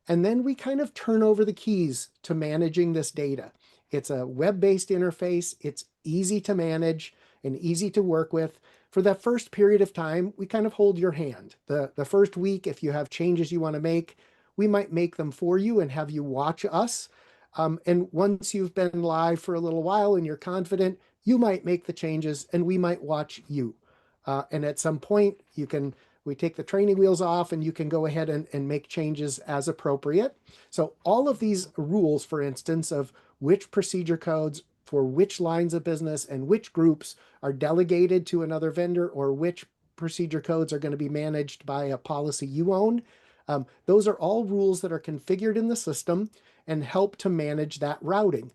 And then we kind of turn over the keys to managing this data. It's a web-based interface. It's easy to manage and easy to work with. For that first period of time, we kind of hold your hand. The first week, if you have changes you want to make, we might make them for you and have you watch us. And once you've been live for a little while and you're confident, you might make the changes and we might watch you. And at some point, we take the training wheels off and you can go ahead and make changes as appropriate. So all of these rules, for instance, of which procedure codes for which lines of business and which groups are delegated to another vendor or which procedure codes are going to be managed by a policy you own. Those are all rules that are configured in the system and help to manage that routing.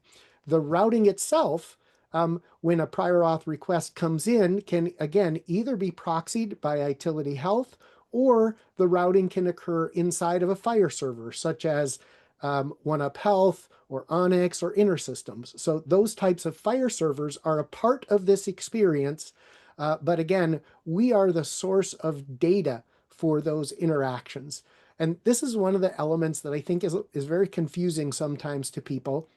The routing itself when a prior auth request comes in, can again either be proxied by Itiliti Health, or the routing can occur inside of a fire server, such as OneUp Health or Onyx or InterSystems. So those types of fire servers are a part of this experience. But again, we are the source of data for those interactions. And this is one of the elements that I think is very confusing sometimes to people,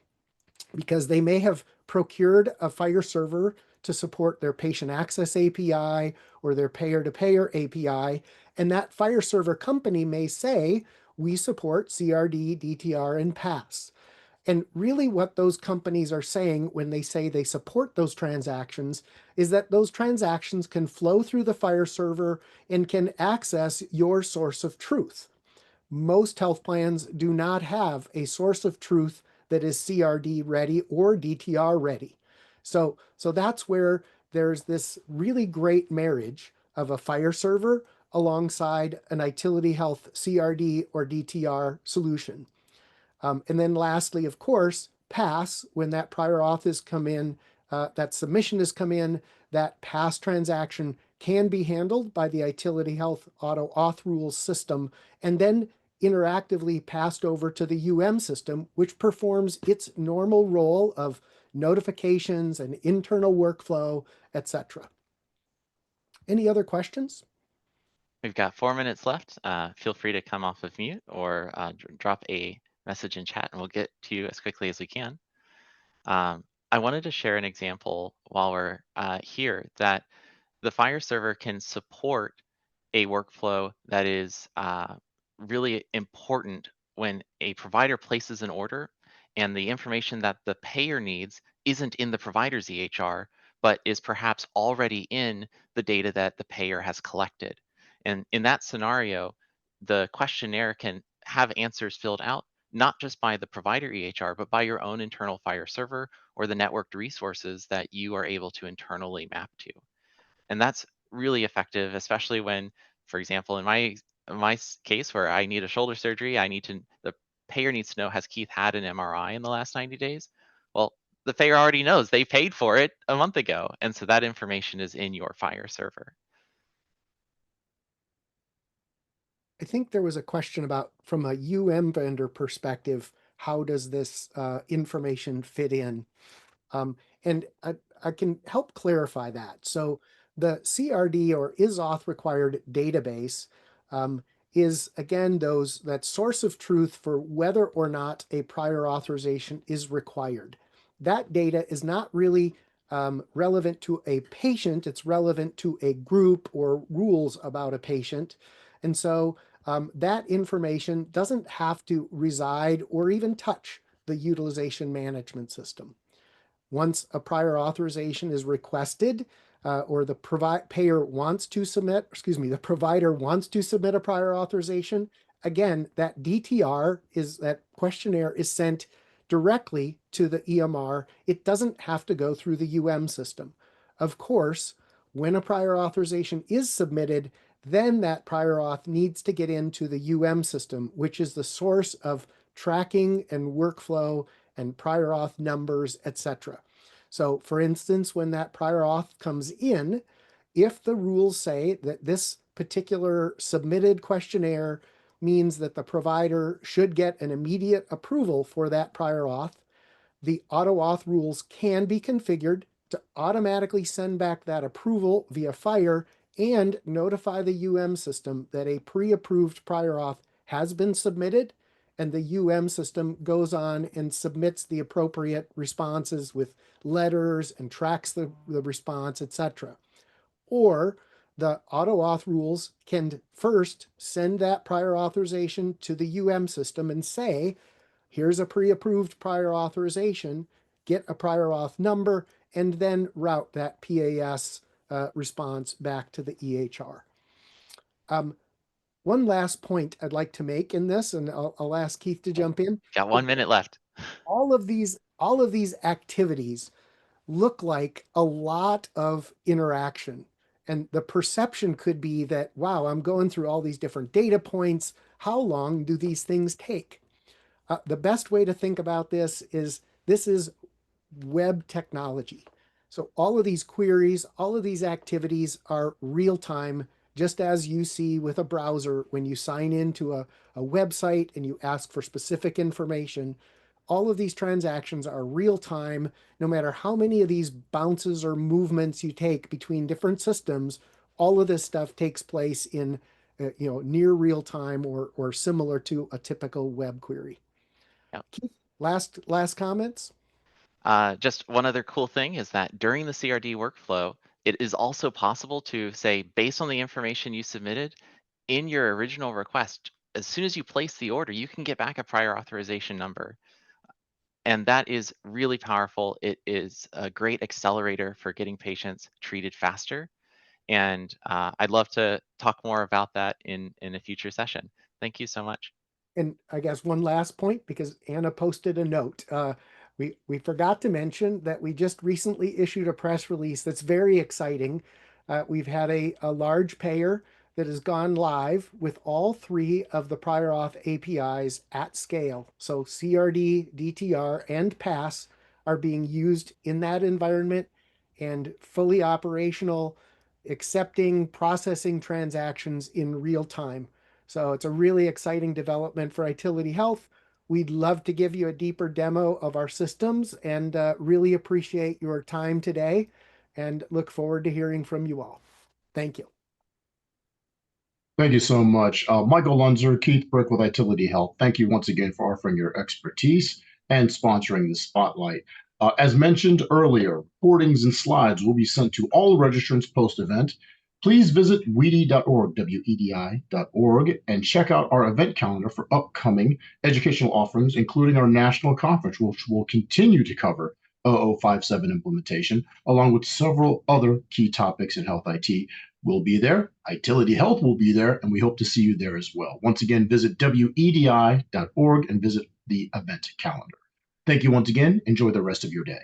because they may have procured a fire server to support their patient access API or their payer-to-payer API, and that fire server company may say, we support CRD, DTR, and PASS. And really what those companies are saying when they say they support those transactions is that those transactions can flow through the fire server and can access your source of truth. Most health plans do not have a source of truth that is CRD ready or DTR ready. So that's where there's this really great marriage of a fire server alongside an Itiliti Health CRD or DTR solution. And then lastly, of course, pass, when that prior auth has come in, that submission has come in, that pass transaction can be handled by the Itiliti Health auto auth rules system, and then interactively passed over to the system, which performs its normal role of notifications and internal workflow, etc. Any other questions? We've got 4 minutes left. Feel free to come off of mute or drop a message in chat and we'll get to you as quickly as we can. I wanted to share an example while we're here that the fire server can support a workflow that is really important when a provider places an order and the information that the payer needs isn't in the provider's EHR, but is perhaps already in the data that the payer has collected. And in that scenario, the questionnaire can have answers filled out, not just by the provider EHR, but by your own internal fire server or the networked resources that you are able to internally map to. And that's really effective, especially when, for example, in my case where I need a shoulder surgery, the payer needs to know, has Keith had an MRI in the last 90 days? Well, the payer already knows, they paid for it a month ago. And so that information is in your fire server. I think there was a question about, from a vendor perspective, how does this information fit in? And I can help clarify that. So the CRD, or is auth required database, is again that source of truth for whether or not a prior authorization is required. That data is not really relevant to a patient, it's relevant to a group or rules about a patient. And so that information doesn't have to reside or even touch the utilization management system. Once a prior authorization is requested, or the provider wants to submit a prior authorization, again, that DTR that questionnaire is sent directly to the EMR. It doesn't have to go through the system. Of course, when a prior authorization is submitted, then that prior auth needs to get into the system, which is the source of tracking and workflow and prior auth numbers, etc. So for instance, when that prior auth comes in, if the rules say that this particular submitted questionnaire means that the provider should get an immediate approval for that prior auth, the auto auth rules can be configured to automatically send back that approval via FHIR and notify the system that a pre-approved prior auth has been submitted, and the system goes on and submits the appropriate responses with letters and tracks the response, etc. Or the auto auth rules can first send that prior authorization to the system and say, here's a pre-approved prior authorization, get a prior auth number, and then route that PAS response back to the EHR. One last point I'd like to make in this, and I'll ask Keith to jump in. Got 1 minute left. All of these activities look like a lot of interaction. And the perception could be that, wow, I'm going through all these different data points. How long do these things take? The best way to think about this is web technology. So all of these queries, all of these activities are real time, just as you see with a browser when you sign into a website and you ask for specific information. All of these transactions are real time, no matter how many of these bounces or movements you take between different systems. All of this stuff takes place in near real time or similar to a typical web query. Yep. Keith, last comments? Just one other cool thing is that during the CRD workflow, it is also possible to say, based on the information you submitted in your original request, as soon as you place the order, you can get back a prior authorization number. And that is really powerful. It is a great accelerator for getting patients treated faster. And I'd love to talk more about that in a future session. Thank you so much. And I guess one last point, because Anna posted a note. We forgot to mention that we just recently issued a press release that's very exciting. We've had a large payer that has gone live with all three of the prior auth APIs at scale. So CRD, DTR, and PASS are being used in that environment and fully operational, accepting, processing transactions in real time. So it's a really exciting development for Itiliti Health. We'd love to give you a deeper demo of our systems and really appreciate your time today and look forward to hearing from you all. Thank you. Thank you so much. Michael Lunzer, Keith Brick with Itiliti Health. Thank you once again for offering your expertise and sponsoring the spotlight. As mentioned earlier, recordings and slides will be sent to all registrants post-event. Please visit wedi.org, wedi.org, and check out our event calendar for upcoming educational offerings, including our national conference, which will continue to cover 0057 implementation, along with several other key topics in health IT. We'll be there. Itiliti Health will be there, and we hope to see you there as well. Once again, visit wedi.org and visit the event calendar. Thank you once again. Enjoy the rest of your day.